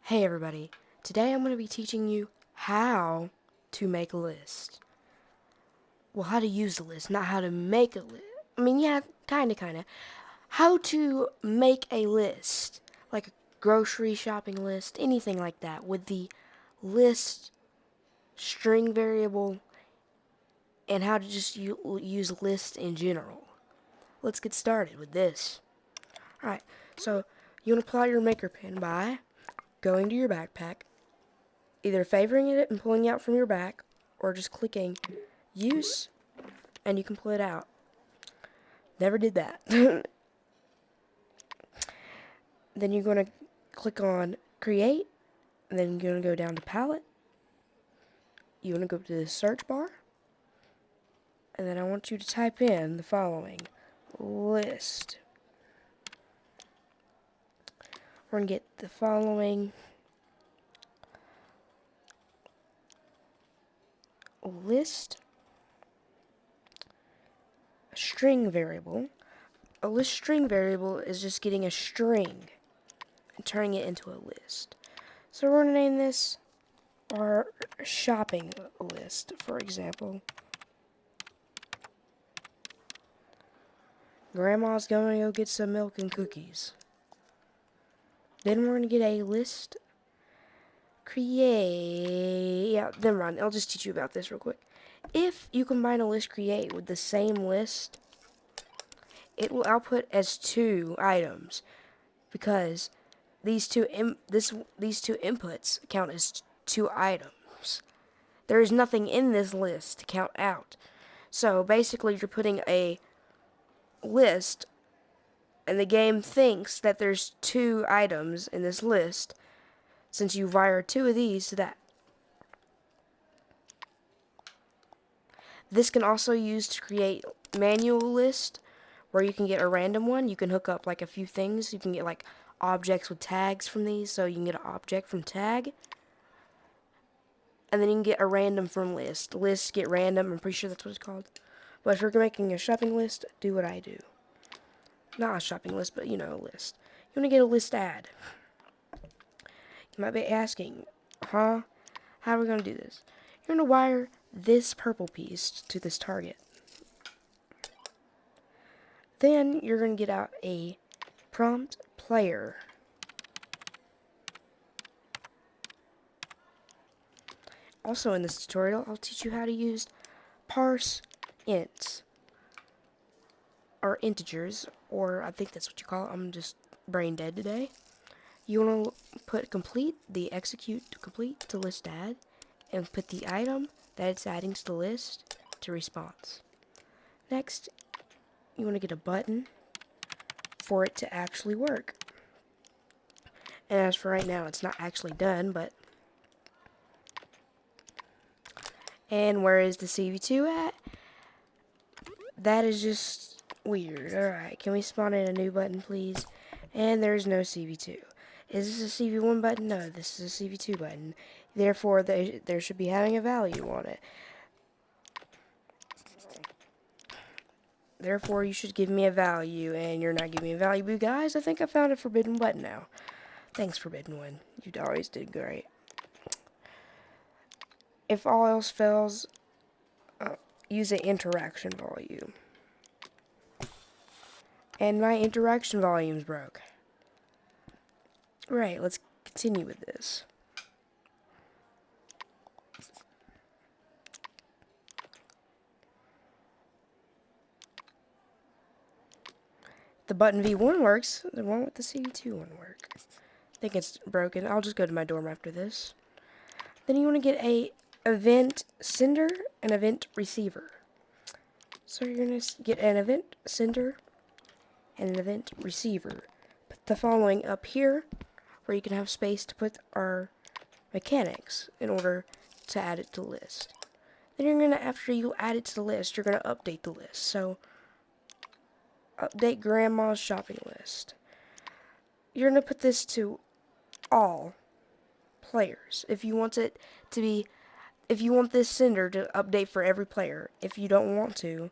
Hey everybody, today I'm going to be teaching you how to make a list. Well, how to use a list, not how to make a list. I mean, yeah, kinda. How to make a list, like a grocery shopping list, anything like that, with the list string variable, and how to just use lists in general. Let's get started with this. Alright, so you want to apply your maker pen by going to your backpack, either favoring it and pulling it out from your back, or just clicking use and you can pull it out. Never did that. Then you're going to click on create, and then you're going to go down to palette. You want to go to the search bar, and then I want you to type in the following: list. We're going to get the following list string variable. A list string variable is just getting a string and turning it into a list. So we're going to name this our shopping list, for example. Grandma's going to go get some milk and cookies. Then we're going to get a list create. Yeah, never mind. I'll just teach you about this real quick. If you combine a list create with the same list, it will output as two items because these two inputs count as two items. There is nothing in this list to count out. So basically, you're putting a list, and the game thinks that there's two items in this list since you wire two of these to that. This can also use to create manual list where you can get a random one. You can hook up like a few things. You can get like objects with tags from these, so you can get an object from tag. And then you can get a random from list. Lists get random, I'm pretty sure that's what it's called. But if you're making a shopping list, do what I do. Not a shopping list, but a list. You want to get a list add. You might be asking, huh? How are we going to do this? You're going to wire this purple piece to this target. Then you're going to get out a prompt player. Also in this tutorial, I'll teach you how to use parse ints, or integers, or I think that's what you call it. I'm just brain dead today. You want to put complete, the execute to complete to list add, and put the item that it's adding to the list to response. Next, you want to get a button for it to actually work. And as for right now, it's not actually done, but... And where is the CV2 at? That is just weird. Alright, can we spawn in a new button, please? And there's no CV2. Is this a CV1 button? No, this is a CV2 button. Therefore, there should be having a value on it. Therefore, you should give me a value, and you're not giving me a value. But guys, I think I found a forbidden button now. Thanks, Forbidden One. You always did great. If all else fails, use an interaction volume. And my interaction volume's broke. Right, let's continue with this. The button V1 works, the one with the CV2 won't work. I think it's broken. I'll just go to my dorm after this. Then you want to get a event sender and event receiver. So you're going to get an event sender and an event receiver. Put the following up here, where you can have space to put our mechanics in order to add it to the list. Then you're going to, after you add it to the list, you're going to update the list. So, update Grandma's shopping list. You're going to put this to all players. If you want it to be, if you want this sender to update for every player. If you don't want to,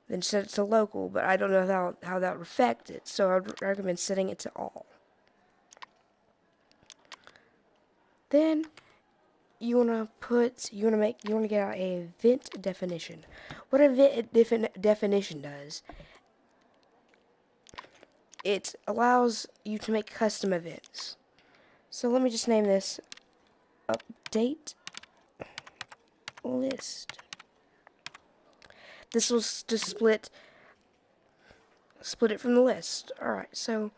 then set it to local, but I don't know how that would affect it, so I would recommend setting it to all. Then you wanna get out a event definition. What an event definition does, it allows you to make custom events. So let me just name this update list. This will just split it from the list. Alright, so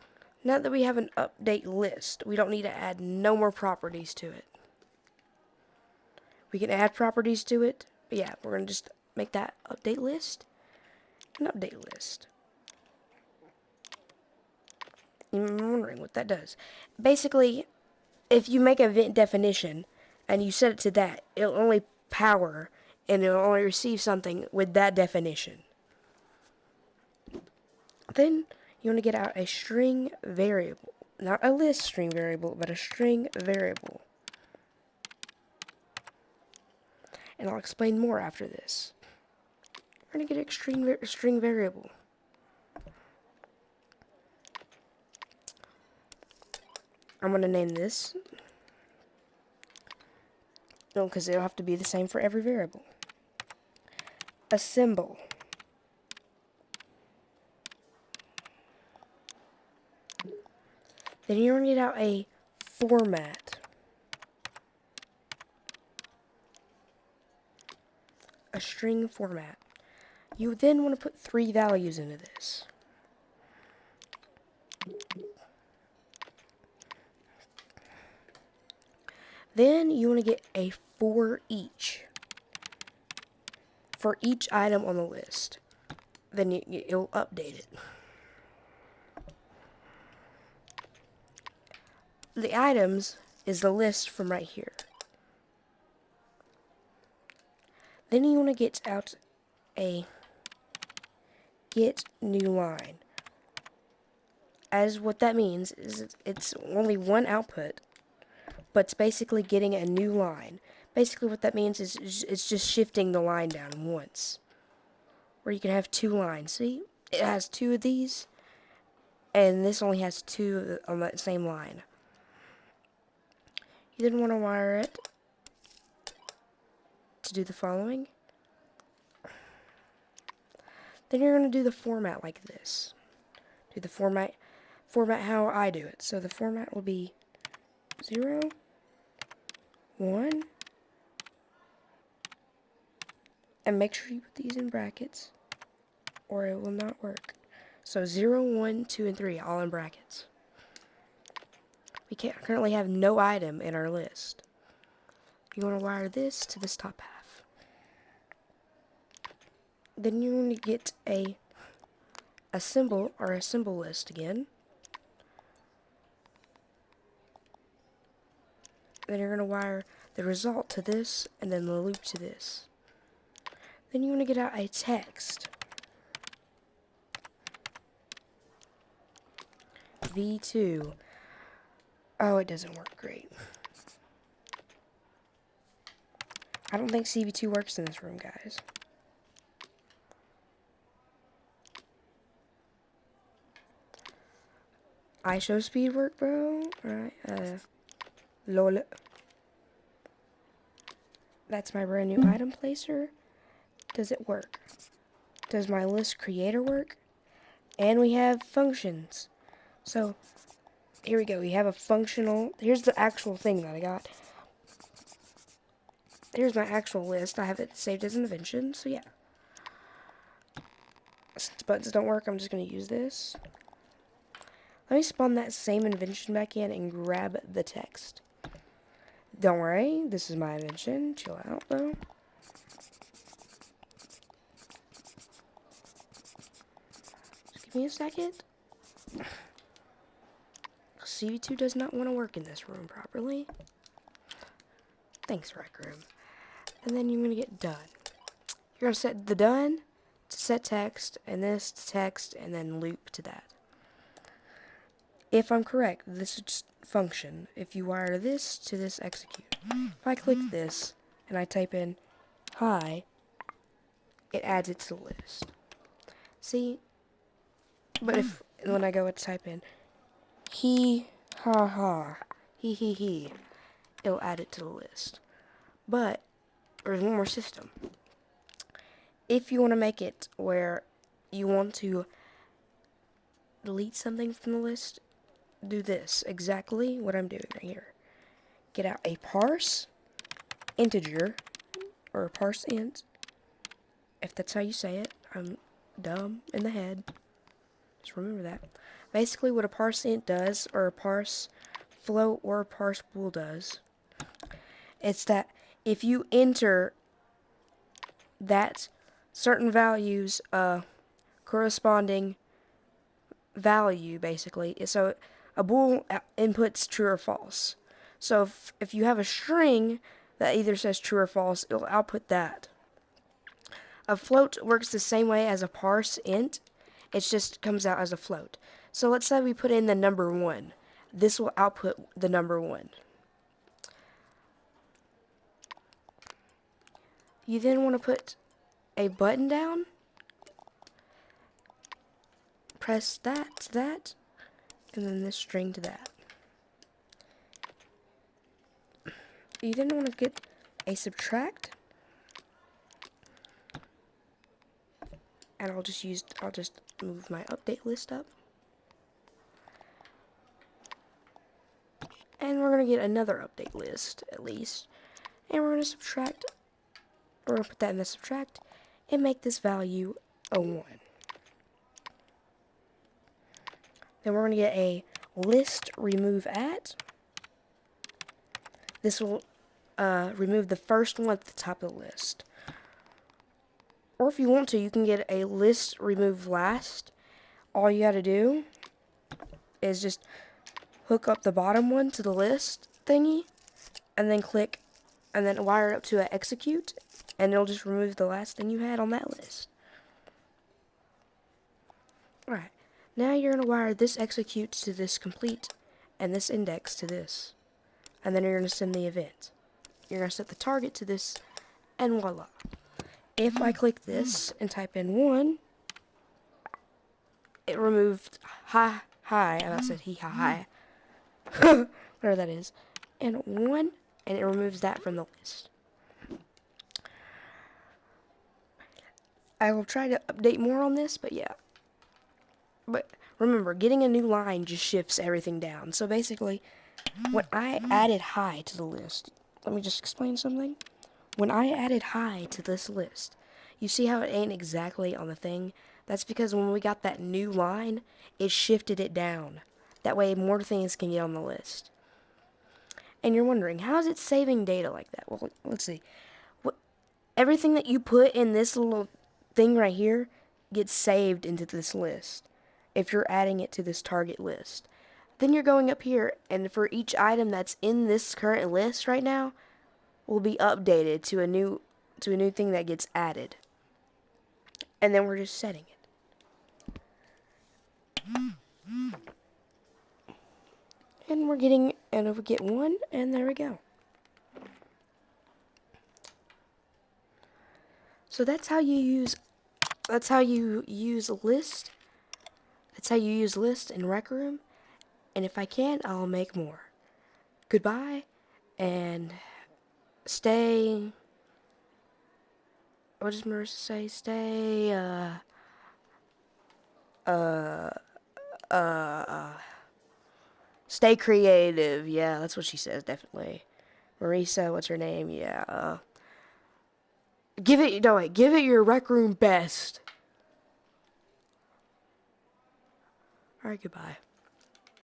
now that we have an update list, we don't need to add no more properties to it. We can add properties to it, but yeah, we're going to just make that update list an update list. I'm wondering what that does. Basically, if you make an event definition and you set it to that, it'll only power and it'll only receive something with that definition. Then you want to get out a string variable. Not a list string variable, but a string variable. And I'll explain more after this. We're going to get a string variable. I'm going to name this. No, because it'll have to be the same for every variable. A symbol. Then you're going to get out a format. A string format. You then want to put 3 values into this. Then you want to get a for each. For each item on the list. Then it'll update it. The items is the list from right here. Then you want to get out a get new line. As what that means is it's only one output, but it's basically getting a new line. Basically what that means is it's just shifting the line down once. Where you can have 2 lines. See? It has 2 of these, and this only has 2 on that same line. You then want to wire it to do the following. Then you're going to do the format like this. Do the format how I do it. So the format will be 0, 1, and make sure you put these in brackets, or it will not work. So 0, 1, 2, and 3, all in brackets. We currently have no item in our list. You want to wire this to this top half. Then you want to get a symbol, or a symbol list again. Then you're going to wire the result to this, and then the loop to this. Then you want to get out a text. V2. Oh, it doesn't work great. I don't think CV2 works in this room, guys. ISO speed work, bro? Alright, lol. That's my brand new item placer. Does it work? Does my list creator work? And we have functions. So, here we go. We have a functional. Here's the actual thing that I got. Here's my actual list. I have it saved as an invention, so yeah. Since buttons don't work, I'm just going to use this. Let me spawn that same invention back in and grab the text. Don't worry, this is my invention. Chill out, though. Just give me a second. CV2 does not want to work in this room properly. Thanks, Rec Room. And then you're going to get done. You're going to set the done to set text, and this to text, and then loop to that. If I'm correct, this is function. If you wire this to this execute. If I click this, and I type in hi, it adds it to the list. See? But when I go to type in he, ha ha, he, it'll add it to the list. But there's one more system. If you want to make it where you want to delete something from the list, do this, exactly what I'm doing right here. Get out a parse integer, or a parse int, if that's how you say it. I'm dumb in the head. Just remember that. Basically what a parse int does, or a parse float or a parse bool does, it's that if you enter that certain values corresponding value, basically, so a bool inputs true or false. So if you have a string that either says true or false, it'll output that. A float works the same way as a parse int. It just comes out as a float. So let's say we put in the number 1. This will output the number 1. You then want to put a button down. Press that to that, and then this string to that. You then want to get a subtract, and I'll just move my update list up, and we're gonna get another update list at least, and we're gonna subtract. We're gonna put that in the subtract, and make this value a 1. Then we're gonna get a list remove at. This will remove the first one at the top of the list. Or if you want to, you can get a list remove last. All you gotta do is just hook up the bottom one to the list thingy, and then click, and then wire it up to an execute, and it'll just remove the last thing you had on that list. Alright, now you're gonna wire this execute to this complete, and this index to this. And then you're gonna send the event. You're gonna set the target to this, and voila. If I click this and type in 1, it removed hi, I said he, hi, whatever that is, and 1, and it removes that from the list. I will try to update more on this, but yeah. But remember, getting a new line just shifts everything down. So basically, when I added hi to the list, let me just explain something. When I added hi to this list, you see how it ain't exactly on the thing? That's because when we got that new line, it shifted it down. That way more things can get on the list. And you're wondering, how is it saving data like that? Well, let's see. Everything that you put in this little thing right here gets saved into this list if you're adding it to this target list. Then you're going up here, and for each item that's in this current list right now, will be updated to a new thing that gets added. And then we're just setting it. And we're getting, and we get 1, and there we go. So that's how you use a list. That's how you use list in Rec Room. And if I can, I'll make more. Goodbye, and stay. What does Marissa say? Stay. Stay creative. Yeah, that's what she says. Definitely. Marissa, what's her name? Yeah. Give it your Rec Room best. Alright, goodbye.